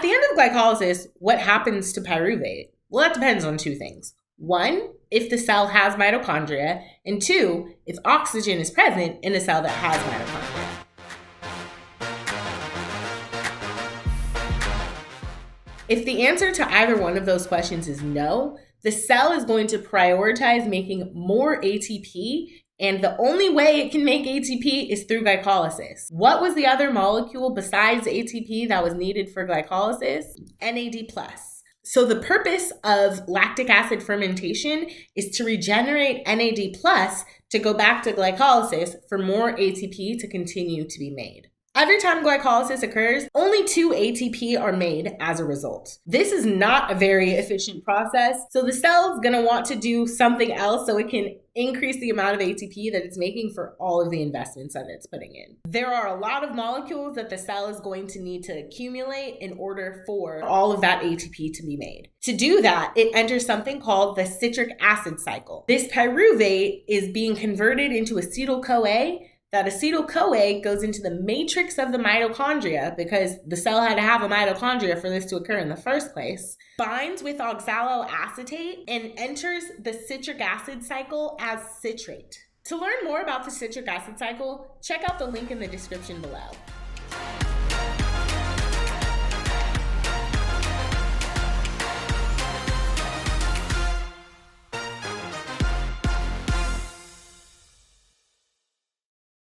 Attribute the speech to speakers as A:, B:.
A: the end of glycolysis, what happens to pyruvate? Well, that depends on two things. One, if the cell has mitochondria, and two, if oxygen is present in a cell that has mitochondria. If the answer to either one of those questions is no, the cell is going to prioritize making more ATP, and the only way it can make ATP is through glycolysis. What was the other molecule besides ATP that was needed for glycolysis? NAD+. So the purpose of lactic acid fermentation is to regenerate NAD+ to go back to glycolysis for more ATP to continue to be made. Every time glycolysis occurs, only 2 ATP are made as a result. This is not a very efficient process, so the cell's gonna want to do something else so it can increase the amount of ATP that it's making for all of the investments that it's putting in. There are a lot of molecules that the cell is going to need to accumulate in order for all of that ATP to be made. To do that, it enters something called the citric acid cycle. This pyruvate is being converted into acetyl-CoA. That acetyl-CoA goes into the matrix of the mitochondria, because the cell had to have a mitochondria for this to occur in the first place, binds with oxaloacetate, and enters the citric acid cycle as citrate. To learn more about the citric acid cycle, check out the link in the description below.